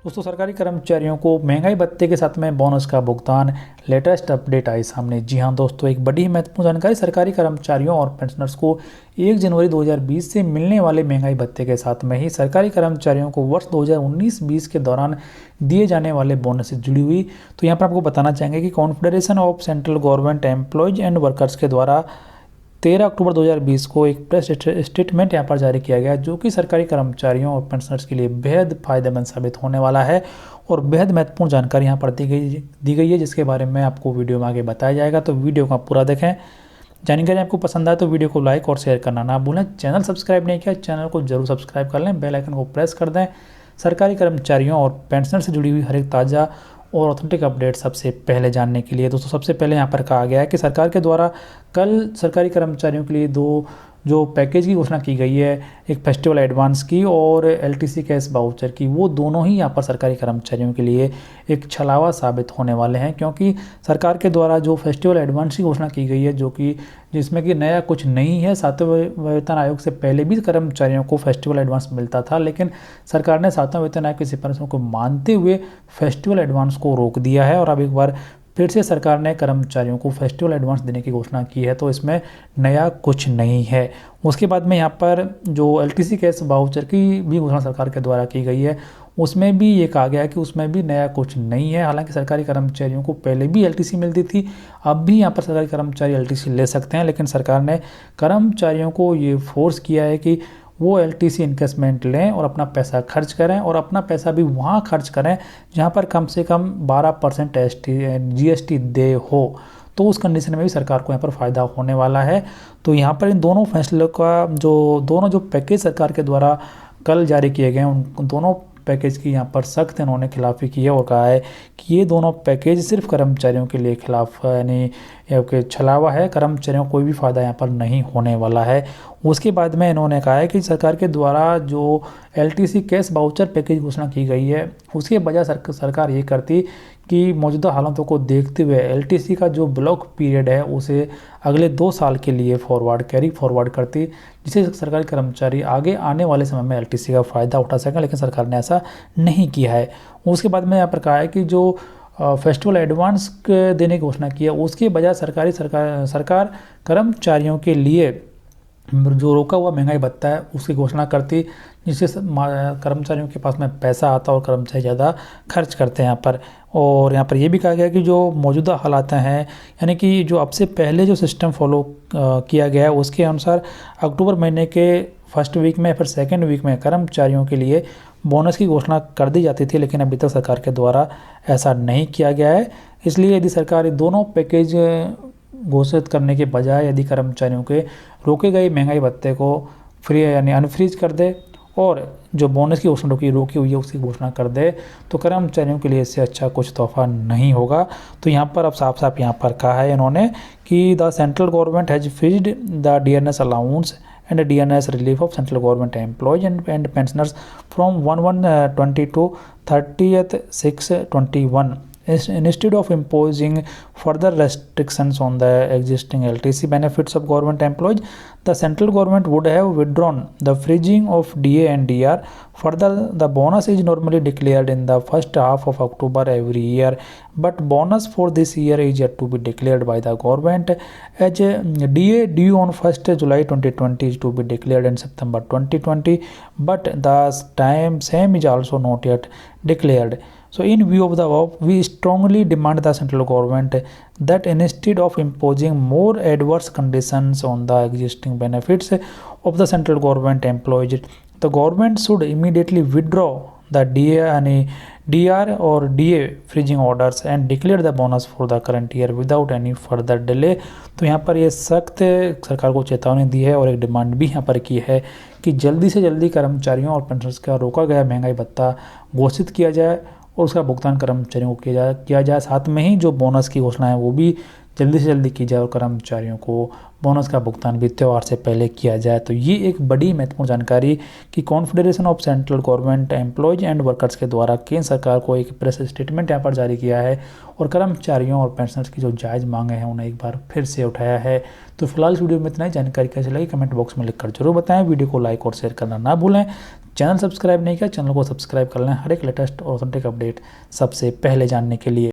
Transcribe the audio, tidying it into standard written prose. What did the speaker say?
दोस्तों, सरकारी कर्मचारियों को महंगाई भत्ते के साथ में बोनस का भुगतान, लेटेस्ट अपडेट आई सामने। जी हां दोस्तों, एक बड़ी महत्वपूर्ण जानकारी। सरकारी कर्मचारियों और पेंशनर्स को 1 जनवरी 2020 से मिलने वाले महंगाई भत्ते के साथ में ही सरकारी कर्मचारियों को वर्ष 2019-20 के दौरान दिए जाने वाले बोनस से जुड़ी हुई। तो यहाँ पर आपको बताना चाहेंगे कि confederation of central government employees and workers के द्वारा 13 अक्टूबर 2020 को एक प्रेस स्टेटमेंट यहाँ पर जारी किया गया, जो कि सरकारी कर्मचारियों और पेंशनर्स के लिए बेहद फायदेमंद साबित होने वाला है और बेहद महत्वपूर्ण जानकारी यहाँ पर दी गई है, जिसके बारे में आपको वीडियो में आगे बताया जाएगा। तो वीडियो का पूरा देखें। जानकारी आपको पसंद आए तो वीडियो को लाइक और शेयर करना ना भूलें। चैनल सब्सक्राइब नहीं किया, चैनल को जरूर सब्सक्राइब कर लें, बेल आइकन को प्रेस कर दें। सरकारी कर्मचारियों और पेंशनर से जुड़ी हुई हर एक ताज़ा और ऑथेंटिक अपडेट सबसे पहले जानने के लिए दोस्तों, सबसे पहले यहाँ पर कहा गया है कि सरकार के द्वारा कल सरकारी कर्मचारियों के लिए दो जो पैकेज की घोषणा की गई है, एक फेस्टिवल एडवांस की और एलटीसी कैश वाउचर की, वो दोनों ही यहाँ पर सरकारी कर्मचारियों के लिए एक छलावा साबित होने वाले हैं। क्योंकि सरकार के द्वारा जो फेस्टिवल एडवांस की घोषणा की गई है, जो कि जिसमें कि नया कुछ नहीं है। 7वें वेतन आयोग से पहले भी कर्मचारियों को फेस्टिवल एडवांस मिलता था, लेकिन सरकार ने 7वें वेतन आयोग की सिफारिशों को मानते हुए फेस्टिवल एडवांस को रोक दिया है और अब एक बार फिर से सरकार ने कर्मचारियों को फेस्टिवल एडवांस देने की घोषणा की है। तो इसमें नया कुछ नहीं है। उसके बाद में यहाँ पर जो एलटीसी कैश वाउचर की भी घोषणा सरकार के द्वारा की गई है, उसमें भी ये कहा गया है कि उसमें भी नया कुछ नहीं है। हालांकि सरकारी कर्मचारियों को पहले भी एलटीसी मिलती थी, अब भी यहाँ पर सरकारी कर्मचारी एलटीसी ले सकते हैं, लेकिन सरकार ने कर्मचारियों को ये फोर्स किया है कि वो एलटीसी इन्वेस्टमेंट लें और अपना पैसा खर्च करें, और अपना पैसा भी वहाँ खर्च करें जहाँ पर कम से कम 12% जीएसटी दे हो। तो उस कंडीशन में भी सरकार को यहाँ पर फ़ायदा होने वाला है। तो यहाँ पर इन दोनों फैसलों का जो पैकेज सरकार के द्वारा कल जारी किए गए हैं, उन दोनों पैकेज की यहाँ पर सख्त इन्होंने खिलाफी की है और कहा है कि ये दोनों पैकेज सिर्फ कर्मचारियों के लिए खिलाफ यानी छलावा है। कर्मचारियों को कोई भी फ़ायदा यहाँ पर नहीं होने वाला है। उसके बाद में इन्होंने कहा है कि सरकार के द्वारा जो एलटीसी कैश वाउचर पैकेज घोषणा की गई है, उसके बजाय सरकार ये करती कि मौजूदा हालातों को देखते हुए एलटीसी का जो ब्लॉक पीरियड है उसे अगले 2 साल के लिए कैरी फॉरवर्ड करती, जिससे सरकारी कर्मचारी आगे आने वाले समय में एलटीसी का फ़ायदा उठा सकें, लेकिन सरकार ने ऐसा नहीं किया है। उसके बाद में यहाँ पर कहा है कि जो फेस्टिवल एडवांस देने की घोषणा की है, उसके बजाय सरकार कर्मचारियों के लिए जो रोका हुआ महंगाई भत्ता है उसकी घोषणा करती, जिससे कर्मचारियों के पास में पैसा आता और कर्मचारी ज़्यादा खर्च करते हैं यहाँ पर। और यहाँ पर यह भी कहा गया कि जो मौजूदा हालात हैं, यानी कि जो अब से पहले जो सिस्टम फॉलो किया गया है, उसके अनुसार अक्टूबर महीने के फर्स्ट वीक में या फिर सेकेंड वीक में कर्मचारियों के लिए बोनस की घोषणा कर दी जाती थी, लेकिन अभी तक सरकार के द्वारा ऐसा नहीं किया गया है। इसलिए यदि सरकार दोनों पैकेज घोषित करने के बजाय यदि कर्मचारियों के रोके गए महंगाई भत्ते को फ्री यानी अनफ्रीज कर दे और जो बोनस की घोषणा रोकी हुई है उसकी घोषणा कर दे, तो कर्मचारियों के लिए इससे अच्छा कुछ तोहफा नहीं होगा। तो यहाँ पर अब साफ साफ यहाँ पर कहा है इन्होंने कि the central government has freezed the DNS allowance and DNS relief of central government employees and pensioners from 1/1/20 to 30/6/21. Instead of imposing further restrictions on the existing LTC benefits of government employees, the central government would have withdrawn the freezing of DA and DR. Further, the bonus is normally declared in the first half of October every year, but bonus for this year is yet to be declared by the government, as DA due on 1st July 2020 is to be declared in September 2020, but the same is also not yet declared. So in view of the above, we strongly demand the central government that instead of imposing more adverse conditions on the existing benefits of the central government employees, the government should immediately withdraw the DR or DA freezing orders and declare the bonus for the current year without any further delay. तो यहाँ पर ये सख्त सरकार को चेतावनी दी है और एक डिमांड भी यहाँ पर की है कि जल्दी से जल्दी कर्मचारियों और पेंशनर्स का रोका गया महंगाई भत्ता घोषित किया जाए और उसका भुगतान कर्मचारियों को किया जाए। साथ में ही जो बोनस की घोषणा है वो भी जल्दी से जल्दी की जाए और कर्मचारियों को बोनस का भुगतान भी त्यौहार से पहले किया जाए। तो ये एक बड़ी महत्वपूर्ण जानकारी कि confederation of central government employees and workers के द्वारा केंद्र सरकार को एक प्रेस स्टेटमेंट यहाँ पर जारी किया है और कर्मचारियों और पेंशनर्स की जो जायज़ मांगे हैं उन्हें एक बार फिर से उठाया है। तो फिलहाल इस वीडियो में इतना ही। जानकारी कैसी लगी कमेंट बॉक्स में लिखकर जरूर बताएं। वीडियो को लाइक और शेयर करना ना भूलें। चैनल सब्सक्राइब नहीं किया, चैनल को सब्सक्राइब कर लें हर एक लेटेस्ट और ऑथेंटिक अपडेट सबसे पहले जानने के लिए।